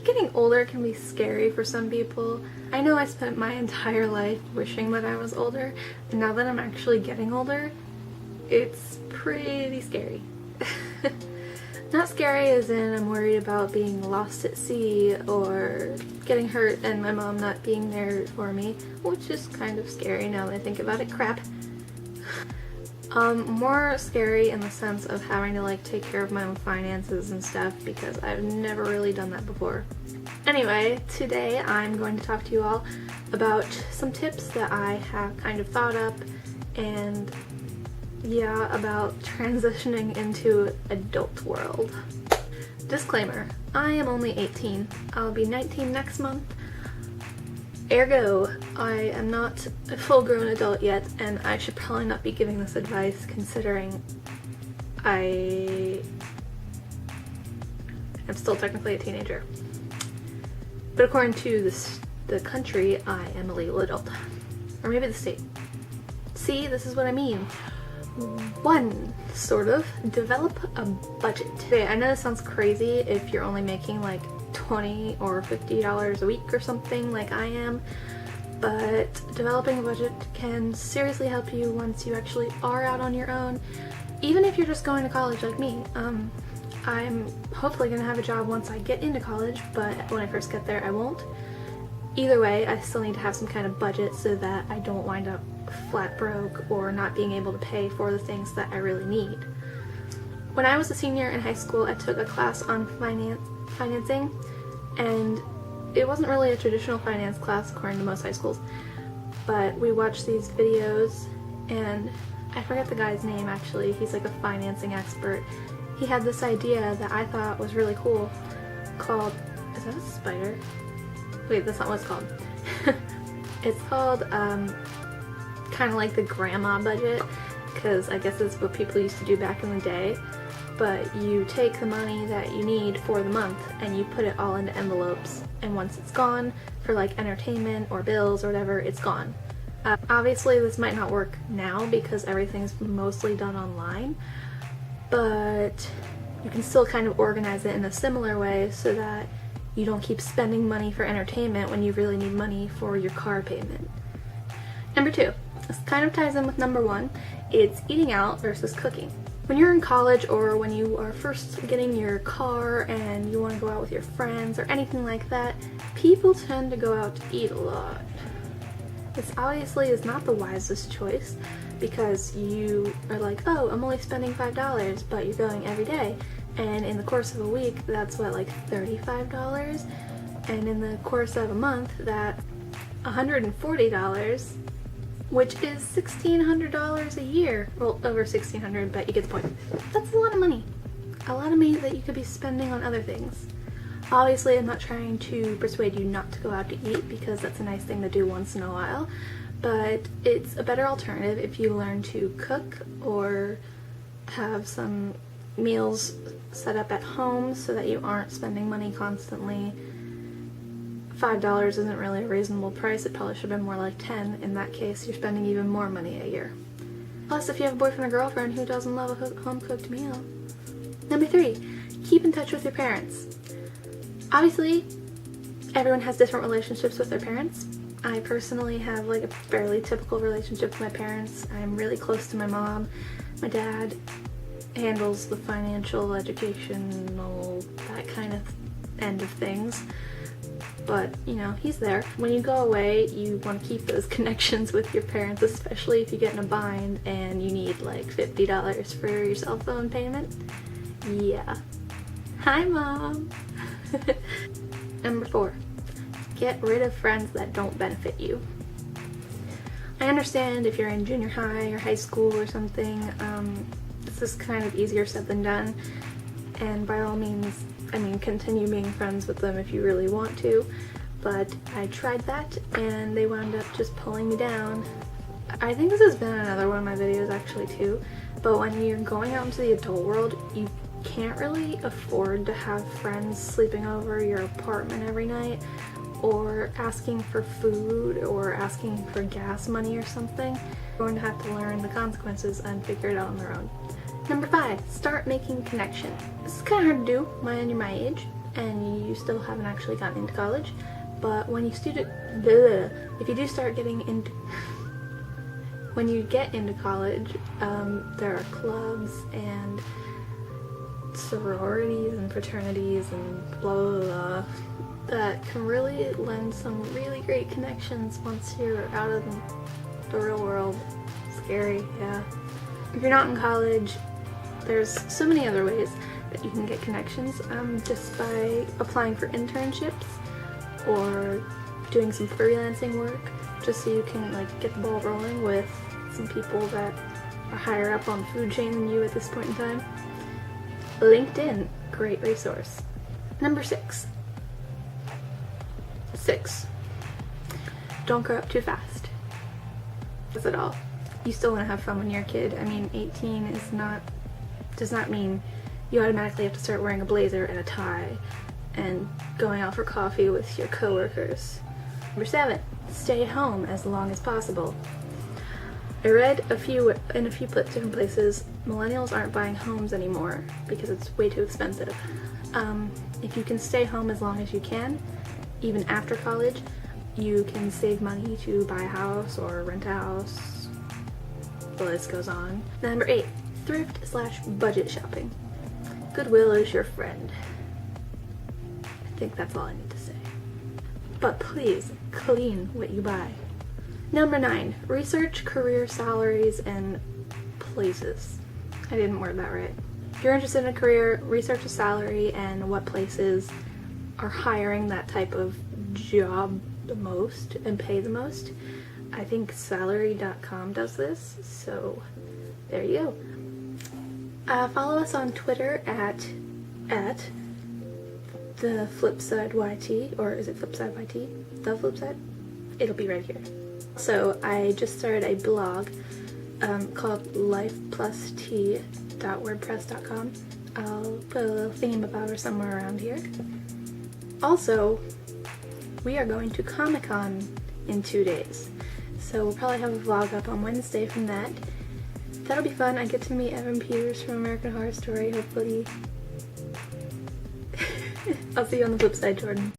Getting older can be scary for some people. I know I spent my entire life wishing that I was older, and now that I'm actually getting older, it's pretty scary. Not scary as in I'm worried about being lost at sea or getting hurt and my mom not being there for me, which is kind of scary now that I think about it. Crap. More scary in the sense of having to like take care of my own finances and stuff because I've never really done that before. Anyway, today I'm going to talk to you all about some tips that I have kind of thought up and yeah, about transitioning into adult world. Disclaimer, I am only 18. I'll be 19 next month. Ergo, I am not a full-grown adult yet, and I should probably not be giving this advice considering I am still technically a teenager. But according to the country, I am a legal adult. Or maybe the state. See, this is what I mean. 1, sort of, develop a budget. Okay, I know this sounds crazy if you're only making like $20 or $50 a week or something like I am, but developing a budget can seriously help you once you actually are out on your own, even if you're just going to college like me. I'm hopefully gonna have a job once I get into college, but when I first get there I won't. Either way, I still need to have some kind of budget so that I don't wind up flat broke or not being able to pay for the things that I really need. When I was a senior in high school, I took a class on financing, and it wasn't really a traditional finance class according to most high schools, but we watched these videos, and I forget the guy's name actually, he's like a financing expert. He had this idea that I thought was really cool called, is that a spider? Wait, that's not what it's called. It's called kind of like the grandma budget, because I guess it's what people used to do back in the day. But you take the money that you need for the month and you put it all into envelopes, and once it's gone for like entertainment or bills or whatever, it's gone. Obviously this might not work now because everything's mostly done online, but you can still kind of organize it in a similar way so that you don't keep spending money for entertainment when you really need money for your car payment. Number 2, this kind of ties in with number 1, it's eating out versus cooking. When you're in college or when you are first getting your car and you want to go out with your friends or anything like that, people tend to go out to eat a lot. This obviously is not the wisest choice because you are like, oh, I'm only spending $5, but you're going every day. And in the course of a week, that's what, like $35? And in the course of a month, that's $140, which is $1,600 a year. Well, over $1,600, but you get the point. That's a lot of money. A lot of money that you could be spending on other things. Obviously, I'm not trying to persuade you not to go out to eat because that's a nice thing to do once in a while, but it's a better alternative if you learn to cook or have some meals set up at home so that you aren't spending money constantly. $5 isn't really a reasonable price. It probably should have been more like $10. In that case, you're spending even more money a year. Plus, if you have a boyfriend or girlfriend who doesn't love a home-cooked meal. Number 3, keep in touch with your parents. Obviously, everyone has different relationships with their parents. I personally have like a fairly typical relationship with my parents. I'm really close to my mom. My dad handles the financial, educational, that kind of end of things. But, you know, he's there. When you go away, you want to keep those connections with your parents, especially if you get in a bind and you need like $50 for your cell phone payment. Yeah. Hi, Mom! Number 4, get rid of friends that don't benefit you. I understand if you're in junior high or high school or something, this is kind of easier said than done, and by all means, I mean, continue being friends with them if you really want to, but I tried that and they wound up just pulling me down. I think this has been another one of my videos actually too, but when you're going out into the adult world, you can't really afford to have friends sleeping over your apartment every night or asking for food or asking for gas money or something. You're going to have to learn the consequences and figure it out on their own. Number 5, start making connections. This is kind of hard to do when you're my age, and you still haven't actually gotten into college, but when you if you do start getting into when you get into college, there are clubs and sororities and fraternities and blah blah blah that can really lend some really great connections once you're out of the real world. Scary, yeah. If you're not in college, there's so many other ways that you can get connections, just by applying for internships or doing some freelancing work, just so you can like get the ball rolling with some people that are higher up on the food chain than you at this point in time. LinkedIn, great resource. Number 6. Don't grow up too fast. That's it all. You still want to have fun when you're a kid. I mean, 18 does not mean you automatically have to start wearing a blazer and a tie and going out for coffee with your coworkers. Number 7, stay home as long as possible. I read in a few different places, millennials aren't buying homes anymore because it's way too expensive. If you can stay home as long as you can, even after college, you can save money to buy a house or rent a house. The list goes on. Number 8, thrift/budget shopping. Goodwill is your friend. I think that's all I need to say. But please, clean what you buy. Number 9, research career salaries and places. I didn't word that right. If you're interested in a career, research a salary and what places are hiring that type of job the most and pay the most. I think salary.com does this, so there you go. Follow us on Twitter at TheFlipSide YT, or is it FlipSide YT? TheFlipSide? It'll be right here. So I just started a blog called lifeplust.wordpress.com. I'll put a little theme about her somewhere around here. Also, we are going to Comic-Con in 2 days. So we'll probably have a vlog up on Wednesday from that. That'll be fun. I get to meet Evan Peters from American Horror Story, hopefully. I'll see you on the flip side, Jordan.